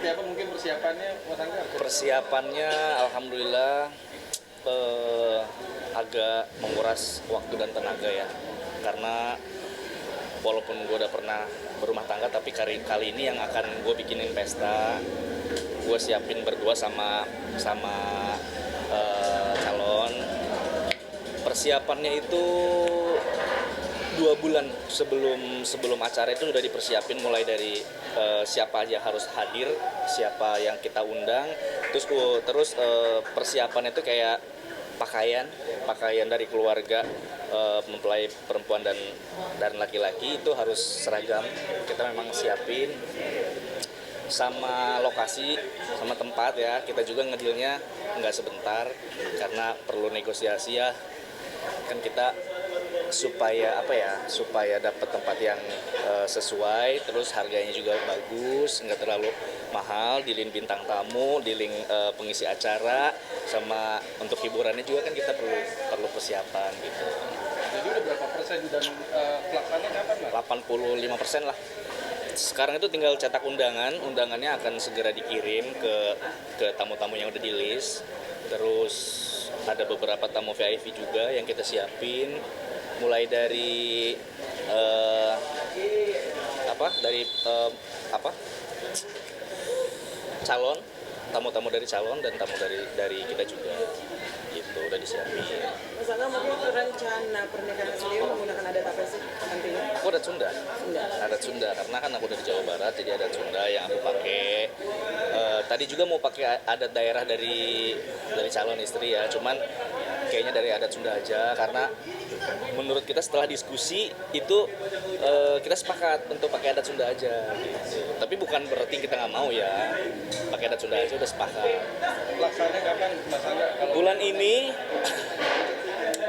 seperti apa mungkin persiapannya, Mas Angga? Persiapannya alhamdulillah agak menguras waktu dan tenaga ya, karena walaupun gue udah pernah berumah tangga, tapi kali ini yang akan gue bikinin pesta, gue siapin berdua sama calon. Persiapannya itu 2 bulan sebelum acara itu udah dipersiapin, mulai dari siapa aja harus hadir, siapa yang kita undang, terus persiapan itu kayak pakaian dari keluarga, mempelai perempuan dan laki-laki itu harus seragam. Kita memang siapin sama lokasi, sama tempat ya. Kita juga ngedilnya nggak sebentar karena perlu negosiasi ya. Kan kita supaya dapat tempat yang sesuai, terus harganya juga bagus, nggak terlalu mahal, dealing bintang tamu, dealing pengisi acara, sama untuk hiburannya juga kan kita perlu persiapan gitu. Jadi udah berapa persen dan pelaksanaannya kapan, Mas? 85% lah. Sekarang itu tinggal cetak undangannya akan segera dikirim ke tamu-tamu yang udah di list. Terus ada beberapa tamu VIP juga yang kita siapin, mulai dari calon, tamu-tamu dari calon dan tamu dari kita juga, gitu udah disiapin. Mas Angga, mungkin rencana pernikahan sendiri menggunakan adat apa sih nantinya? Aku adat Sunda. Adat Sunda, karena kan aku dari Jawa Barat, jadi adat Sunda yang aku pakai. Tadi juga mau pakai adat daerah dari calon istri ya, cuman kayaknya dari adat Sunda aja, karena menurut kita setelah diskusi itu kita sepakat untuk pakai adat Sunda aja gitu. Tapi bukan berarti kita nggak mau ya, pakai adat Sunda aja udah sepakat. Pelaksanaannya kapan, Mas Angga? Bulan ini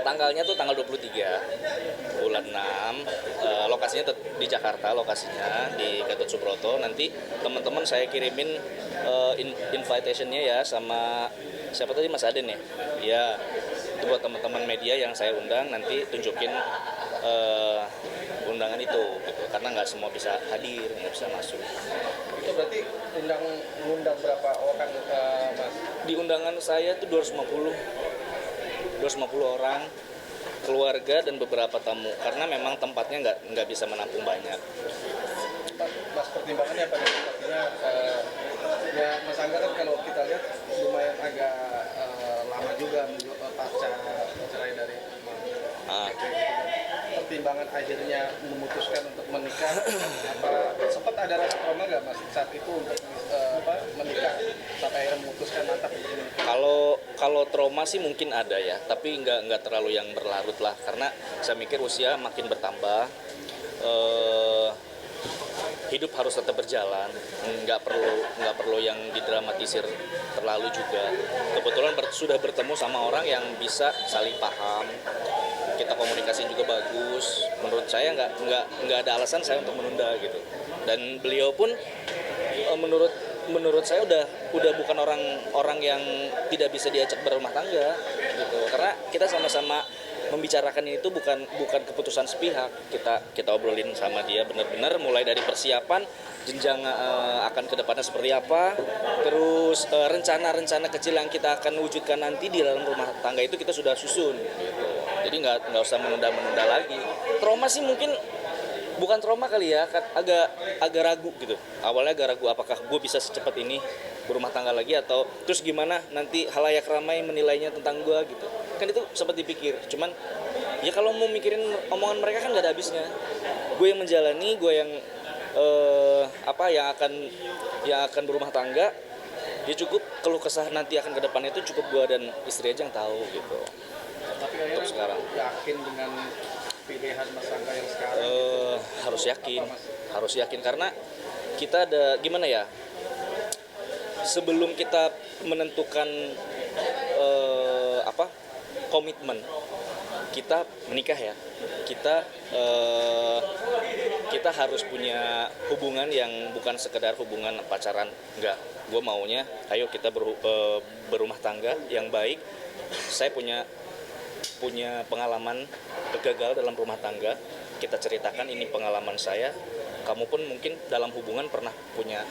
tanggalnya tuh tanggal 23 bulan 6, lokasinya di Jakarta, lokasinya di Gatot Subroto. Nanti teman-teman saya kirimin invitation-nya ya, sama siapa tadi, Mas Aden ya? Ya, itu buat teman-teman media yang saya undang, nanti tunjukin undangan itu gitu. Karena nggak semua bisa hadir, nggak bisa masuk. Itu berarti undang berapa orang, Mas? Di undangan saya tuh 250 orang, keluarga dan beberapa tamu, karena memang tempatnya nggak bisa menampung banyak. Mas, pertimbangannya apa nih? Artinya ya Mas Angga kan kalau kita lihat lumayan agak lama juga pasca cerai dari pertimbangan akhirnya memutuskan untuk menikah, apa sempat ada rasa trauma nggak, Mas, saat itu untuk menikah sampai akhirnya memutuskan mantap untuk menikah? Kalau trauma sih mungkin ada ya, tapi nggak terlalu yang berlarut lah, karena saya mikir usia makin bertambah, hidup harus tetap berjalan, nggak perlu yang didramatisir terlalu juga. Kebetulan sudah bertemu sama orang yang bisa saling paham, kita komunikasi juga bagus. Menurut saya nggak ada alasan saya untuk menunda gitu. Dan beliau pun menurut saya udah bukan orang yang tidak bisa diajak berumah tangga gitu. Karena kita sama-sama membicarakan itu bukan keputusan sepihak. Kita obrolin sama dia benar-benar, mulai dari persiapan jenjang akan kedepannya seperti apa, terus rencana-rencana kecil yang kita akan wujudkan nanti di dalam rumah tangga itu kita sudah susun gitu. Jadi nggak usah menunda lagi. Trauma sih mungkin bukan trauma kali ya, agak ragu gitu. Awalnya agak ragu, apakah gue bisa secepat ini berumah tangga lagi, atau terus gimana nanti halayak ramai menilainya tentang gue gitu. Kan itu sempat dipikir, cuman ya kalau mau mikirin omongan mereka kan gak ada habisnya. Gue yang menjalani, gue yang yang akan berumah tangga, dia cukup keluh kesah nanti akan ke depan itu cukup gue dan istri aja yang tahu gitu. Tapi akhirnya sekarang yakin dengan pilihan Mas Angga yang sekarang? Harus yakin karena kita ada gimana ya, sebelum kita menentukan komitmen kita menikah ya, kita harus punya hubungan yang bukan sekedar hubungan pacaran. Enggak, gue maunya ayo kita berumah tangga yang baik. Saya punya pengalaman gagal dalam rumah tangga, kita ceritakan ini pengalaman saya, kamu pun mungkin dalam hubungan pernah punya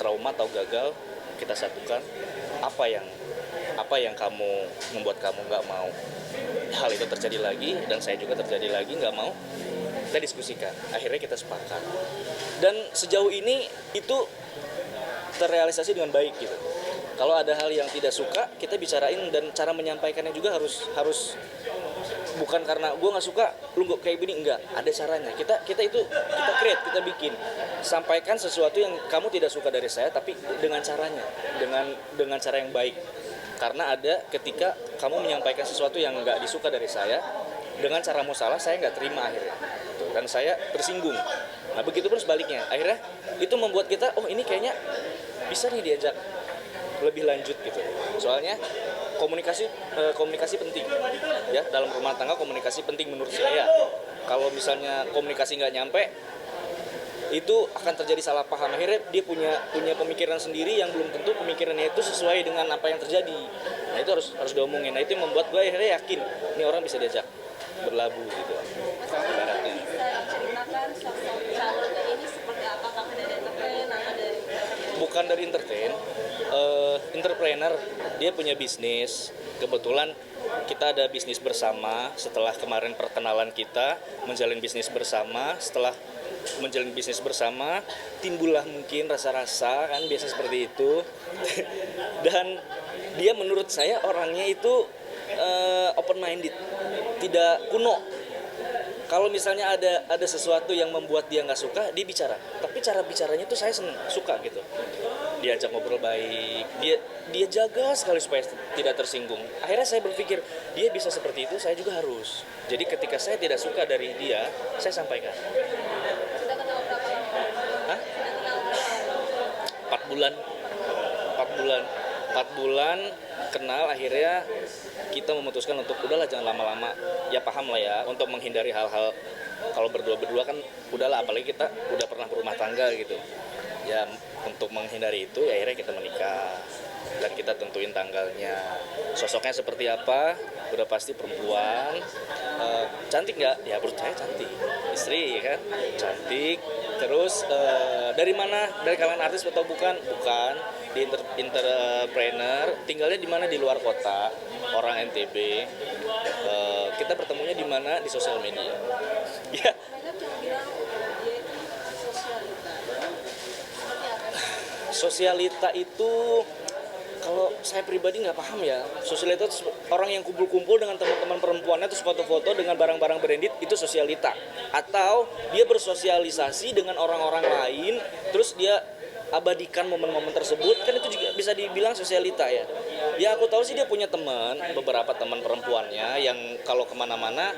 trauma atau gagal, kita satukan. Apa yang kamu membuat kamu nggak mau hal itu terjadi lagi, dan saya juga terjadi lagi nggak mau, kita diskusikan, akhirnya kita sepakat, dan sejauh ini itu terrealisasi dengan baik gitu. Kalau ada hal yang tidak suka, kita bicarain, dan cara menyampaikannya juga harus bukan karena gue nggak suka lu nggak kayak gini, enggak, ada caranya. Kita create, kita bikin, sampaikan sesuatu yang kamu tidak suka dari saya, tapi dengan caranya, dengan cara yang baik. Karena ada ketika kamu menyampaikan sesuatu yang nggak disuka dari saya dengan caramu salah, saya nggak terima akhirnya, dan saya tersinggung. Nah begitu pun sebaliknya, akhirnya itu membuat kita, oh ini kayaknya bisa nih diajak lebih lanjut gitu. Soalnya komunikasi penting ya, dalam rumah tangga komunikasi penting menurut saya. Kalau misalnya komunikasi nggak nyampe, itu akan terjadi salah paham. Akhirnya dia punya pemikiran sendiri yang belum tentu pemikirannya itu sesuai dengan apa yang terjadi. Nah itu harus diomongin. Nah itu yang membuat gue akhirnya yakin ini orang bisa diajak berlabuh gitu. Ibaratnya. Bisa ceritakan sosok calonnya ini seperti apa? Kakak dari entertain atau dari? Bukan dari entertain, entrepreneur. Dia punya bisnis. Kebetulan kita ada bisnis bersama. Setelah kemarin perkenalan kita menjalin bisnis bersama, setelah menjalin bisnis bersama timbullah mungkin rasa-rasa, kan biasa seperti itu. Dan dia menurut saya orangnya itu open minded, tidak kuno. Kalau misalnya ada sesuatu yang membuat dia nggak suka, dia bicara, tapi cara bicaranya tuh saya suka gitu. Diajak ngobrol baik, dia jaga sekali supaya tidak tersinggung. Akhirnya saya berpikir dia bisa seperti itu, saya juga harus. Jadi ketika saya tidak suka dari dia, saya sampaikan. Sudah kenal berapa lama? Hah? Sudah kenal berapa? 4 bulan kenal. Akhirnya kita memutuskan untuk udahlah jangan lama-lama, ya paham lah ya, untuk menghindari hal-hal kalau berdua kan udahlah, apalagi kita udah pernah berumah tangga gitu ya. Untuk menghindari itu ya akhirnya kita menikah, dan kita tentuin tanggalnya. Sosoknya seperti apa, udah pasti perempuan. Cantik nggak? Ya menurut saya cantik. Istri kan cantik. Terus dari mana? Dari kalangan artis atau bukan? Bukan. Di entrepreneur. Tinggalnya di mana? Di luar kota. Orang NTB. Kita bertemunya di mana? Di sosial media. Ya. Banyak yang bilang dia itu sosialita. Seperti apa? Sosialita itu kalau saya pribadi nggak paham ya. Sosialita itu orang yang kumpul-kumpul dengan teman-teman perempuannya terus foto-foto dengan barang-barang branded, itu sosialita. Atau dia bersosialisasi dengan orang-orang lain terus dia abadikan momen-momen tersebut, kan itu juga bisa dibilang sosialita ya. Ya aku tahu sih dia punya beberapa teman perempuannya yang kalau kemana-mana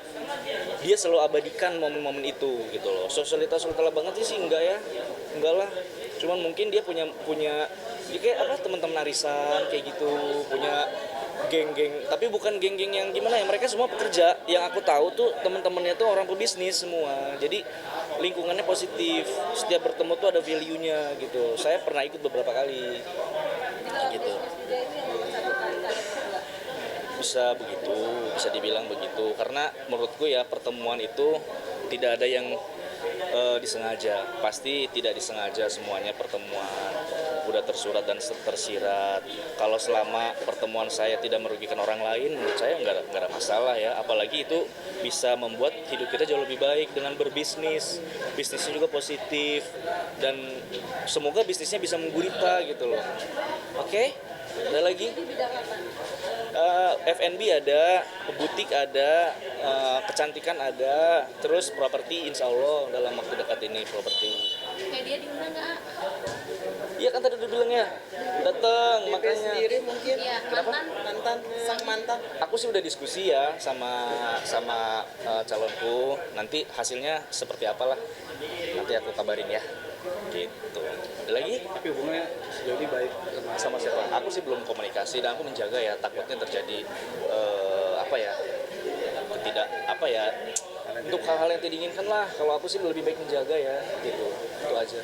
dia selalu abadikan momen-momen itu gitu loh. Sosialita banget sih enggak ya, enggak lah. Cuman mungkin dia punya ya kayak apa, teman-teman arisan kayak gitu, punya geng-geng, tapi bukan geng-geng yang gimana ya, mereka semua pekerja. Yang aku tahu tuh teman-temannya tuh orang pebisnis semua, jadi lingkungannya positif, setiap bertemu tuh ada value-nya gitu. Saya pernah ikut beberapa kali gitu. Dia itu yang mempersatukan kalian berdua. Bisa dibilang begitu, karena menurutku ya pertemuan itu tidak ada yang disengaja, pasti tidak disengaja semuanya pertemuan, udah tersurat dan tersirat. Kalau selama pertemuan saya tidak merugikan orang lain, menurut saya nggak ada masalah ya. Apalagi itu bisa membuat hidup kita jauh lebih baik dengan berbisnis, bisnisnya juga positif, dan semoga bisnisnya bisa menggurita gitu loh. Oke? Ada lagi? Di bidang apa? F&B ada, butik ada, kecantikan ada, terus properti insya Allah dalam waktu dekat ini properti. Kayak dia diundang nggak? Iya kan tadi udah bilang ya, datang DP makanya. sendiri mungkin. Iya, Kenapa? Mantan, sang mantan. Aku sih udah diskusi ya sama calonku, nanti hasilnya seperti apalah, nanti aku kabarin ya. Gitu. Ada lagi? Tapi hubungannya sejauh ini baik Sama siapa? Aku sih belum komunikasi dan aku menjaga ya, takutnya terjadi untuk hal-hal yang tidak diinginkan lah. Kalau aku sih lebih baik menjaga ya, gitu. Itu aja.